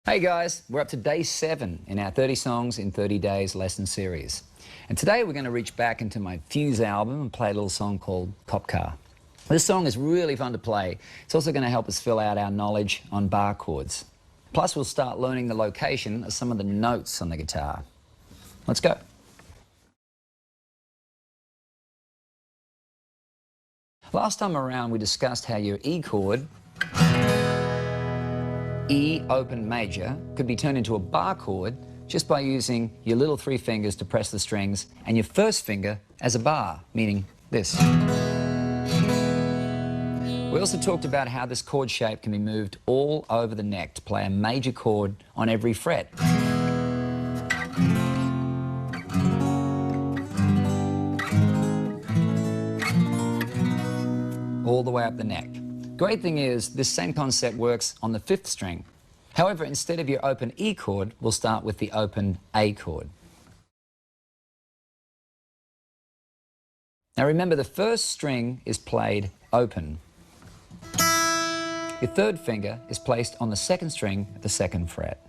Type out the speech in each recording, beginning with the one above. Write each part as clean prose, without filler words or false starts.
Hey guys, we're up to day 7 in our 30 Songs in 30 Days lesson series. And today we're going to reach back into my Fuse album and play a little song called Cop Car. This song is really fun to play. It's also going to help us fill out our knowledge on bar chords. Plus we'll start learning the location of some of the notes on the guitar. Let's go. Last time around we discussed how your E chord, E open major, could be turned into a bar chord just by using your little 3 fingers to press the strings and your first finger as a bar, meaning this. We also talked about how this chord shape can be moved all over the neck to play a major chord on every fret. All the way up the neck. Great thing is, this same concept works on the 5th string. However, instead of your open E chord, we'll start with the open A chord. Now remember, the first string is played open. Your 3rd finger is placed on the 2nd string at the 2nd fret.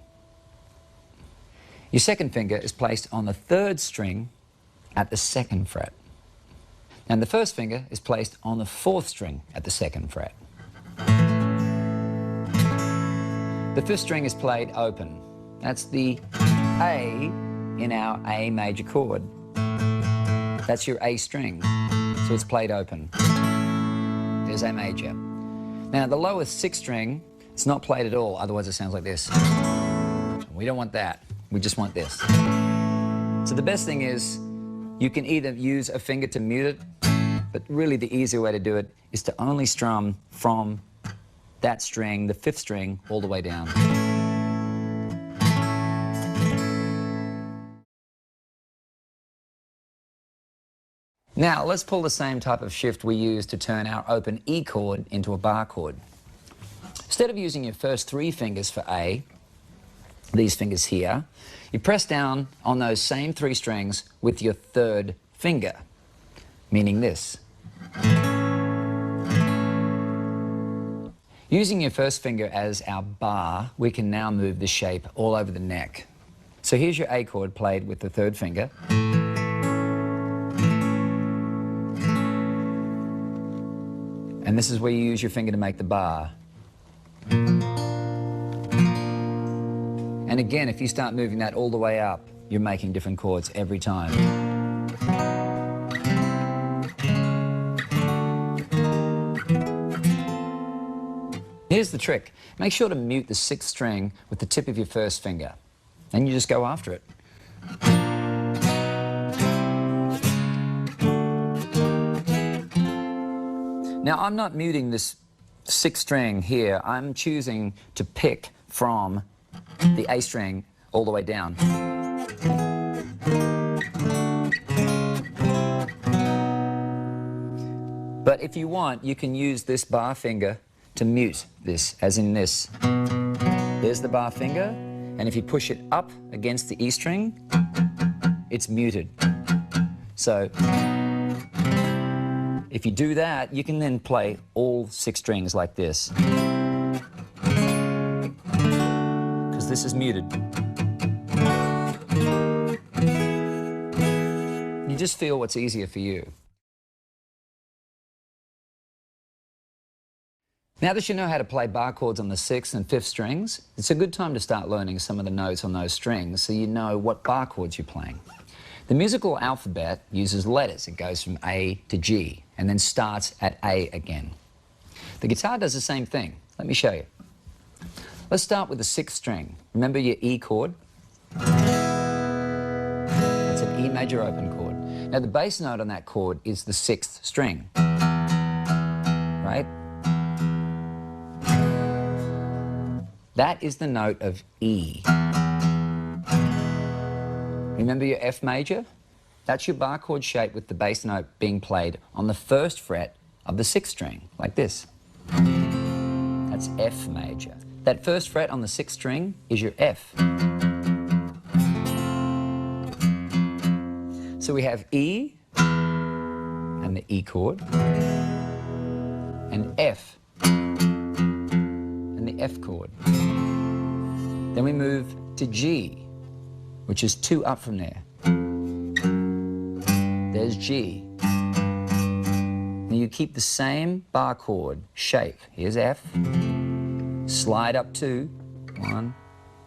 Your 2nd finger is placed on the 3rd string at the 2nd fret. And the 1st finger is placed on the 4th string at the 2nd fret. The 5th string is played open. That's the A in our A major chord. That's your A string, so it's played open. There's A major. Now the lowest 6th string, it's not played at all, otherwise it sounds like this. We don't want that, we just want this. So the best thing is, you can either use a finger to mute it, but really the easier way to do it is to only strum from that string, the 5th string, all the way down. Now let's pull the same type of shift we used to turn our open E chord into a bar chord. Instead of using your first 3 fingers for A, these fingers here, you press down on those same 3 strings with your 3rd finger, meaning this. Using your first finger as our bar, we can now move the shape all over the neck. So here's your A chord played with the 3rd finger. And this is where you use your finger to make the bar. And again, if you start moving that all the way up, you're making different chords every time. Here's the trick. Make sure to mute the 6th string with the tip of your 1st finger. And you just go after it. Now, I'm not muting this 6th string here. I'm choosing to pick from the A string all the way down. But if you want, you can use this bar finger to mute this, as in this. There's the bar finger, and if you push it up against the E string, it's muted. So if you do that, you can then play all 6 strings like this, because this is muted. You just feel what's easier for you. Now that you know how to play bar chords on the 6th and 5th strings, it's a good time to start learning some of the notes on those strings so you know what bar chords you're playing. The musical alphabet uses letters. It goes from A to G and then starts at A again. The guitar does the same thing. Let me show you. Let's start with the 6th string. Remember your E chord? That's an E major open chord. Now the bass note on that chord is the 6th string, right? That is the note of E. Remember your F major? That's your bar chord shape with the bass note being played on the 1st fret of the 6th string, like this. That's F major. That 1st fret on the 6th string is your F. So we have E and the E chord, and F and the F chord. Then we move to G, which is 2 up from there. There's G. Now you keep the same bar chord shape. Here's F. Slide up 2. 1,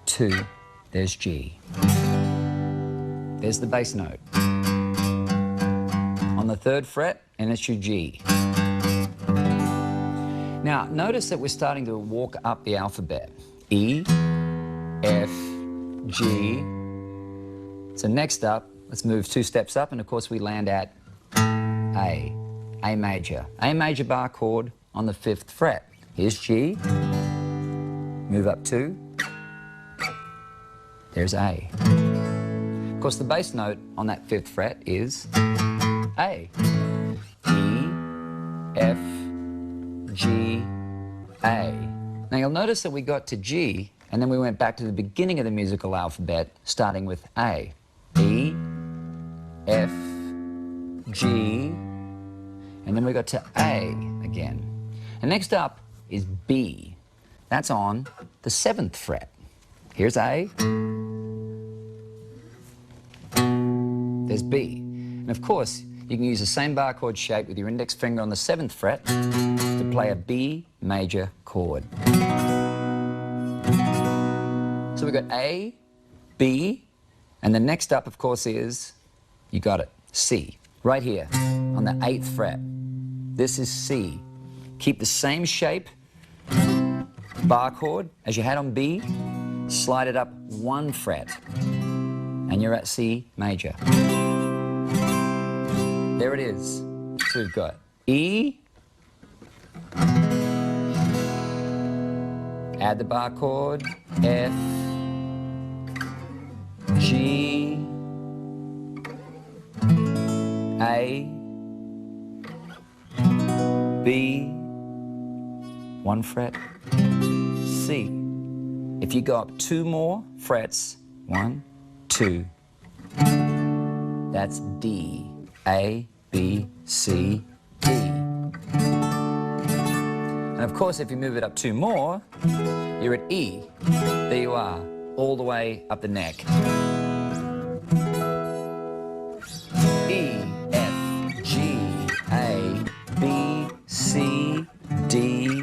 2. There's G. There's the bass note. On the 3rd fret, and it's your G. Now, notice that we're starting to walk up the alphabet. E, F, G. So next up, let's move 2 steps up, and of course we land at A major. A major bar chord on the 5th fret. Here's G. Move up 2. There's A. Of course, the bass note on that 5th fret is A. E, F, G, A. Now you'll notice that we got to G, and then we went back to the beginning of the musical alphabet, starting with A. E, F, G, and then we got to A again. And next up is B. That's on the 7th fret. Here's A. There's B. And of course, you can use the same bar chord shape with your index finger on the 7th fret to play a B major chord. So we've got A, B, and the next up, of course, is, you got it, C. Right here, on the 8th fret. This is C. Keep the same shape, bar chord, as you had on B. Slide it up 1 fret, and you're at C major. There it is. So we've got E, add the bar chord, F, G, A, B, 1 fret, C. If you go up 2 more frets, 1, 2, that's D. A, B, C, D. And of course, if you move it up 2 more, you're at E. There you are, all the way up the neck. E, F, G, A, B, C, D,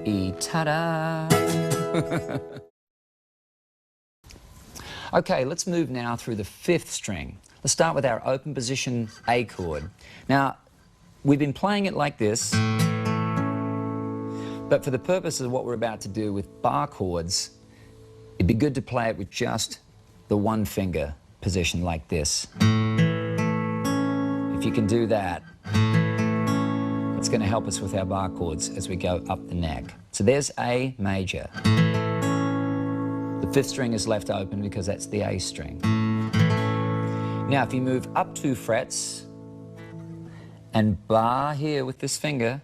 E. Ta-da! Okay, let's move now through the 5th string. Let's start with our open position A chord. Now, we've been playing it like this, but for the purposes of what we're about to do with bar chords, it'd be good to play it with just the 1 finger position like this. If you can do that, it's going to help us with our bar chords as we go up the neck. So there's A major. The 5th string is left open because that's the A string. Now, if you move up 2 frets and bar here with this finger,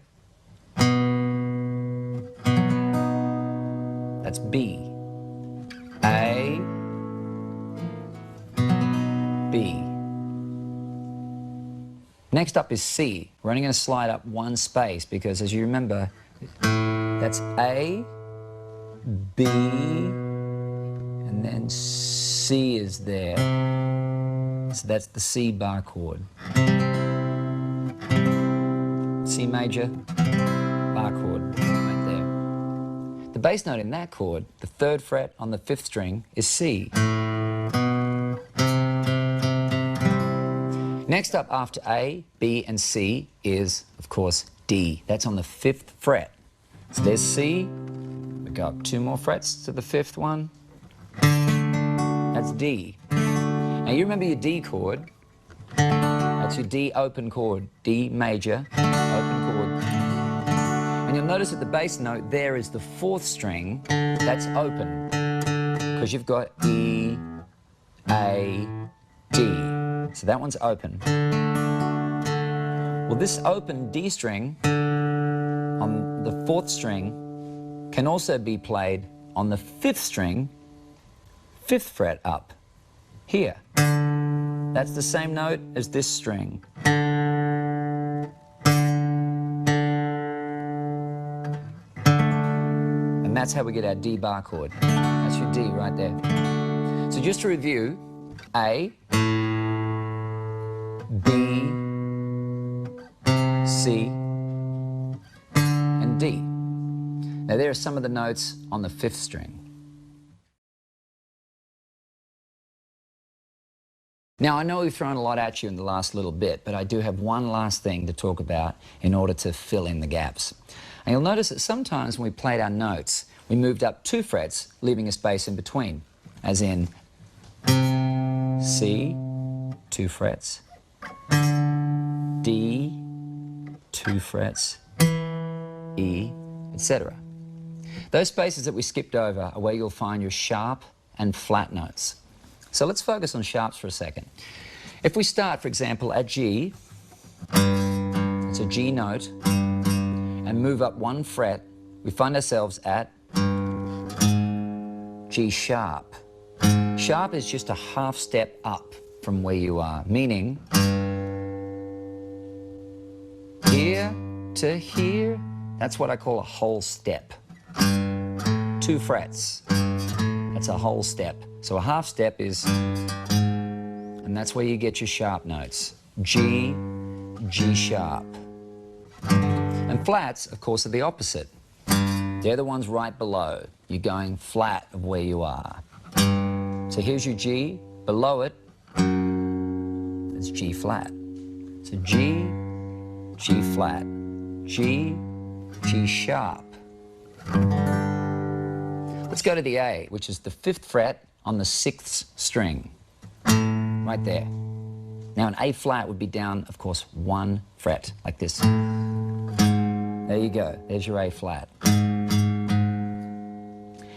that's B. A, B. Next up is C. We're only going to slide up 1 space because, as you remember, that's A, B, and then C is there. So that's the C bar chord. C major, bar chord, right there. The bass note in that chord, the 3rd fret on the 5th string, is C. Next up after A, B, and C is, of course, D. That's on the 5th fret. So there's C. We go up 2 more frets to the 5th one. That's D. Now you remember your D chord. That's your D open chord. D major, open chord. And you'll notice that the bass note there is the 4th string. That's open. Because you've got E, A, D. So that one's open. Well, this open D string on the 4th string can also be played on the 5th string, 5th fret up, here. That's the same note as this string. And And that's how we get our D bar chord. That's your D right there. So just to review, A, B, C, and D. Now there are some of the notes on the 5th string. Now I know we've thrown a lot at you in the last little bit, but I do have one last thing to talk about in order to fill in the gaps. And you'll notice that sometimes when we played our notes, we moved up 2 frets, leaving a space in between, as in C, 2 frets, D, 2 frets, E, etc. Those spaces that we skipped over are where you'll find your sharp and flat notes. So let's focus on sharps for a second. If we start, for example, at G, it's a G note, and move up 1 fret, we find ourselves at G sharp. Sharp is just a half step up from where you are, meaning here to here, that's what I call a whole step. 2 frets, that's a whole step. So a half step is, and that's where you get your sharp notes. G, G sharp. And flats, of course, are the opposite. They're the ones right below. You're going flat of where you are. So here's your G, below it, it's G flat. So G, G flat, G, G sharp. Let's go to the A, which is the 5th fret on the 6th string, right there. Now an A flat would be down, of course, 1 fret, like this. There you go, there's your A flat.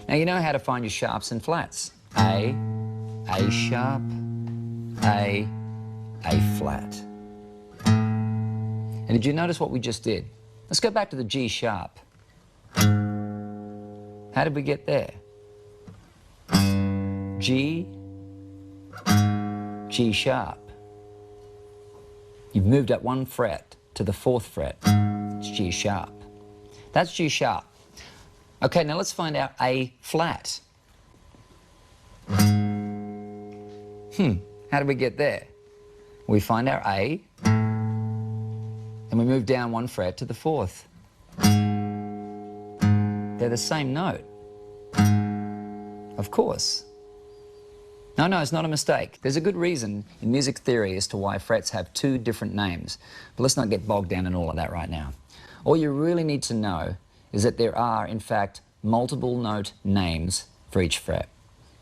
Now you know how to find your sharps and flats. A sharp, A flat. And did you notice what we just did? Let's go back to the G sharp. How did we get there? G, G sharp. You've moved up 1 fret to the 4th fret. It's G sharp. That's G sharp. Okay, now let's find out A flat. How did we get there? We find our A, and we move down 1 fret to the 4th. They're the same note. Of course. No, it's not a mistake. There's a good reason in music theory as to why frets have 2 different names. But let's not get bogged down in all of that right now. All you really need to know is that there are, in fact, multiple note names for each fret.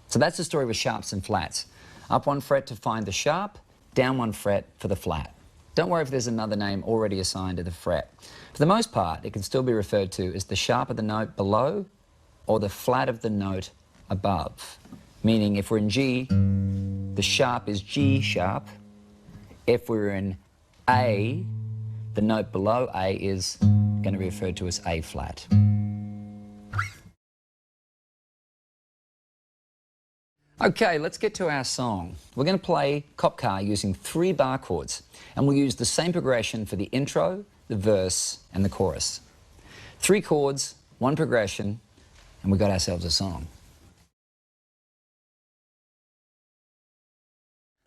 So that's the story with sharps and flats. Up 1 fret to find the sharp, down 1 fret for the flat. Don't worry if there's another name already assigned to the fret. For the most part, it can still be referred to as the sharp of the note below or the flat of the note above. Meaning if we're in G, the sharp is G sharp. If we're in A, the note below A is going to be referred to as A flat. Okay, let's get to our song. We're going to play Cop Car using 3 bar chords, and we'll use the same progression for the intro, the verse, and the chorus. 3 chords, 1 progression, and we got ourselves a song.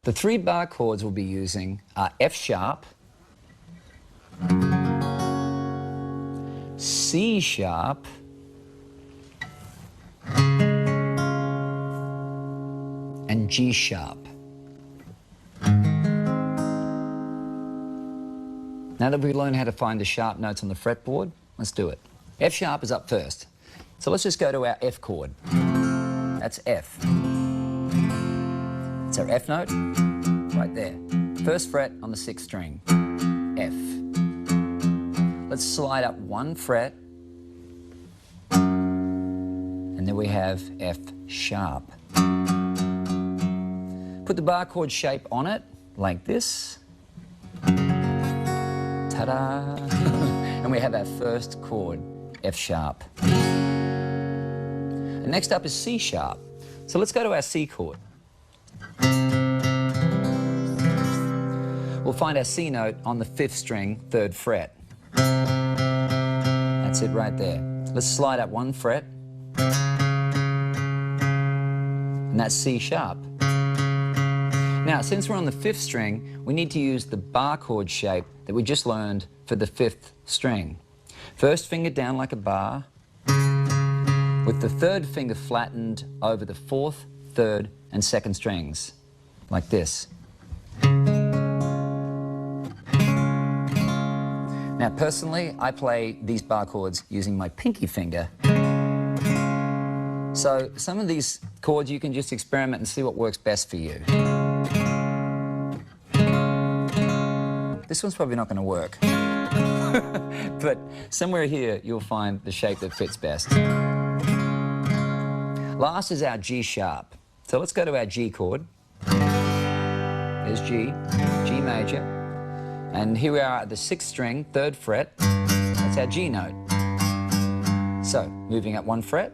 The 3 bar chords we'll be using are F sharp, C sharp, and G sharp. Now that we've learned how to find the sharp notes on the fretboard, let's do it. F sharp is up first. So let's just go to our F chord. That's F. It's our F note, right there. 1st fret on the 6th string, F. Let's slide up 1 fret, and then we have F sharp. Put the bar chord shape on it, like this. Ta-da! And we have our 1st chord, F sharp. And next up is C sharp. So let's go to our C chord. We'll find our C note on the 5th string, 3rd fret. That's it right there. Let's slide up 1 fret, And that's C sharp. Now, since we're on the 5th string, we need to use the bar chord shape that we just learned for the 5th string. First finger down like a bar, with the 3rd finger flattened over the 4th, 3rd, and 2nd strings, like this. Now, personally, I play these bar chords using my pinky finger. So some of these chords you can just experiment and see what works best for you. This one's probably not going to work. But somewhere here you'll find the shape that fits best. Last is our G sharp. So let's go to our G chord. There's G, G major. And here we are at the 6th string, 3rd fret. That's our G note. So, moving up 1 fret,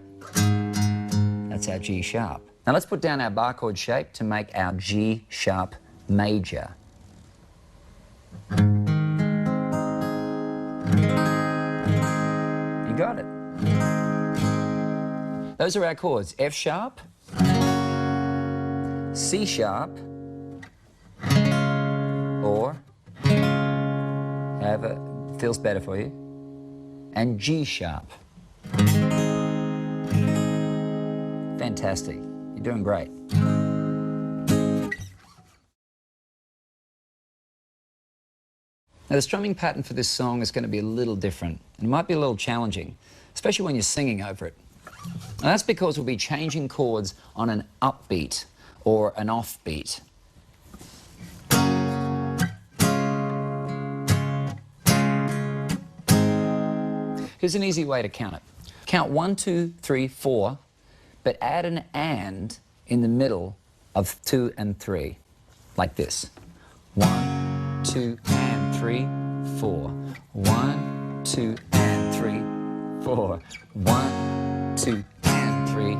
that's our G sharp. Now let's put down our bar chord shape to make our G sharp major. You got it. Those are our chords: F sharp, C sharp, or however feels better for you, and G sharp. Fantastic. You're doing great. Now, the strumming pattern for this song is going to be a little different. It might be a little challenging, especially when you're singing over it. Now, that's because we'll be changing chords on an upbeat or an offbeat. Here's an easy way to count it. Count 1, 2, 3, 4, but add an and in the middle of 2 and 3, like this. 1, 2, and 3, 4. 1, 2, and 3, 4. 1, 2, and 3,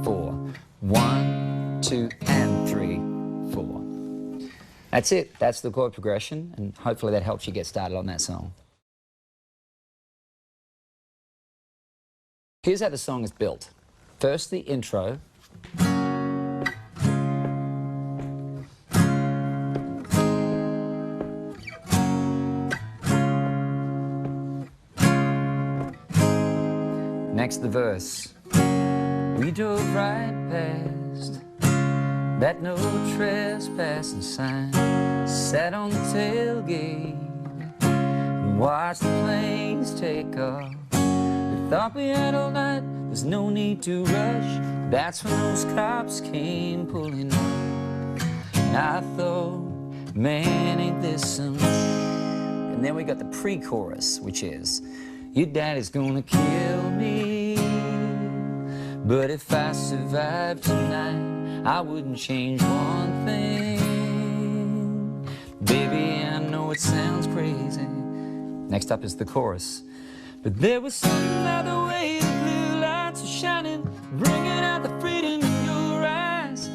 4. 1, 2, and 3, 4. That's it. That's the chord progression, and hopefully that helps you get started on that song. Here's how the song is built. First, the intro. Next, the verse. We drove right past that no trespassing sign, sat on the tailgate and watched the planes take off. Thought we had all night, there's no need to rush. That's when those cops came pulling up. And I thought, man, ain't this some sh-. And then we got the pre-chorus, which is, your daddy's gonna kill me, but if I survive tonight, I wouldn't change one thing. Baby, I know it sounds crazy. Next up is the chorus. But there was something about the way the blue lights were shining, bringing out the freedom in your eyes.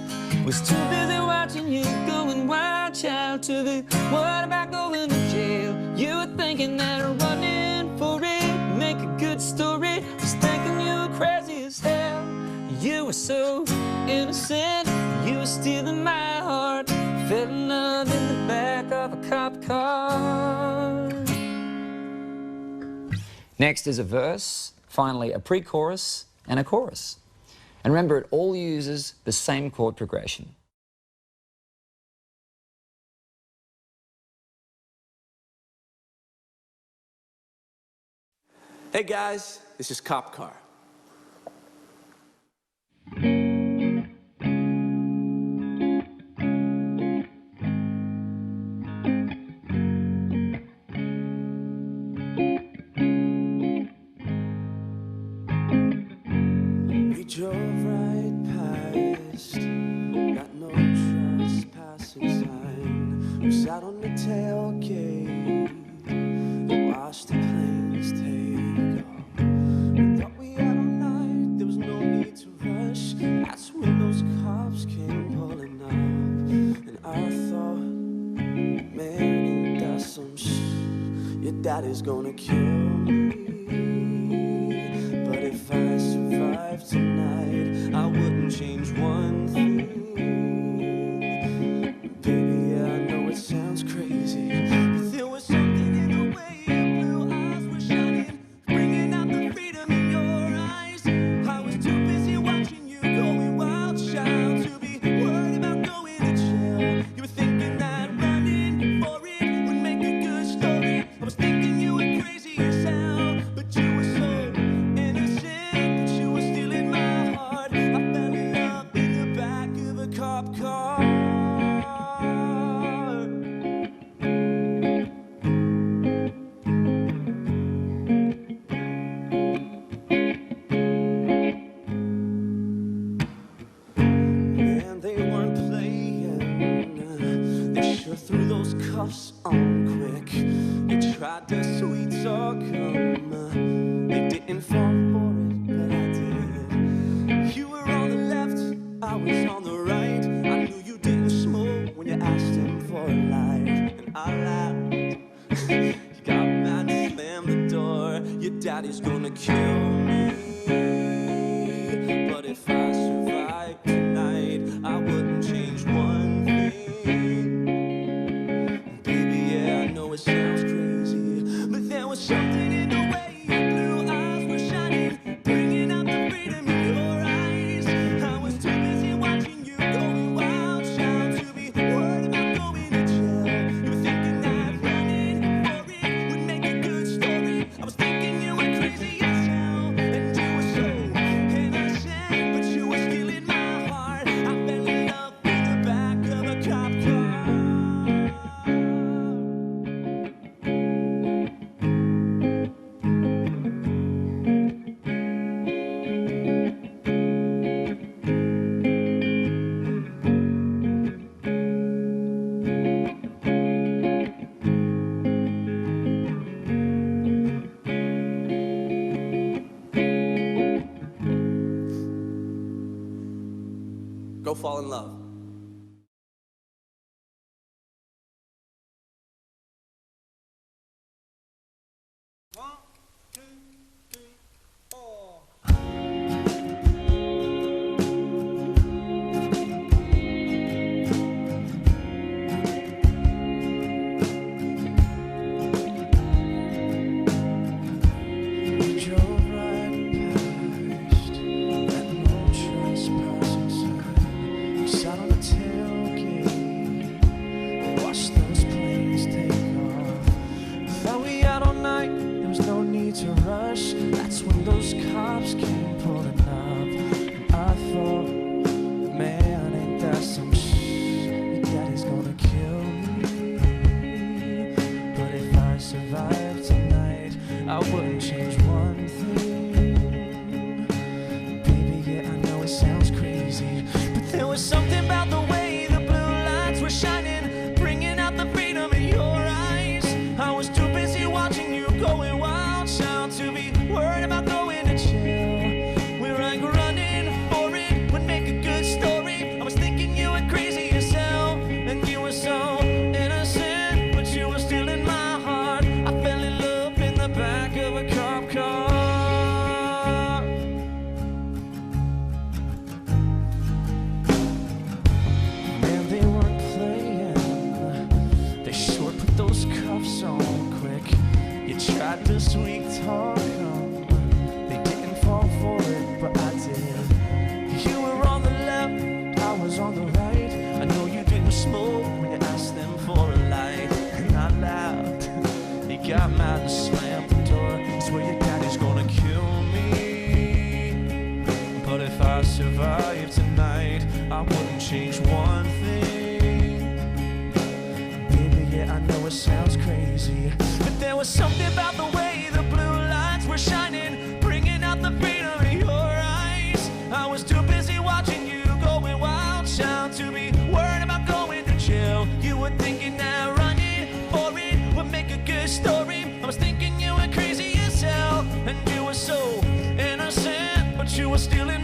Was too busy watching you going wild, child, to the what about going to jail? You were thinking that running for it, make a good story. Was thinking you were crazy as hell. You were so innocent, you were stealing my heart. Fell in love in the back of a cop car. Next is a verse, finally a pre-chorus and a chorus. And remember, it all uses the same chord progression. Hey guys, this is Cop Car. Drove right past that no trespassing sign. We sat on the tailgate and watched the planes take off. We thought we had all night, there was no need to rush. That's when those cops came pulling up. And I thought, man, ain't that some sh-. Your daddy's gonna kill me, but if I survive gonna kill me. But if I survive tonight, I wouldn't change one thing. Baby, yeah, I know it sounds crazy, but there was something in the way your blue eyes were shining, bringing out the freedom in your eyes. I was too busy watching you going wild, shout to be worried about going to jail. You were thinking that running for it would make a good story. I was thinking you were crazy as hell, and you were so innocent, but you were still in my heart. I fell in love in the back of a cop car. Go fall in love. We drove right past that no trespassing sign. We sat on the tailgate and watched those planes take off. We thought we had all night, there was no need to rush. That's when those cops came pulling up. And I thought, man, ain't that some shit? Your daddy's gonna kill me. But if I survive tonight, I wouldn't change one thing. Baby, yeah, I know it sounds crazy, but there was something about the way the blue lights were shining, bringing out the freedom in your eyes. I was too busy watching you going wild, shout to be worried about going to jail. We're like running for it would make a good story. I was thinking you were crazy yourself, and you were so innocent, but you were still in my heart. I fell in love in the back of a cop car. Man, they weren't playing. They sure put those cuffs on quick. You tried to sweet talk 'em. They didn't fall for it, but I did. You were on the left, I was on the right. I know you didn't smoke when you asked them for a light, and I laughed. He got mad and slammed the door. I swear your daddy's gonna kill me. But if I survive tonight, I wouldn't change one thing. Baby, yeah, I know it sounds crazy, but there was something about the way the blue lights were shining, bringing out the freedom in your eyes. I was too busy watching you going wild, shout to be worried about going to jail. You were thinking that running for it would make a good story. I was thinking you were crazy as hell, and you were so innocent, but you were still in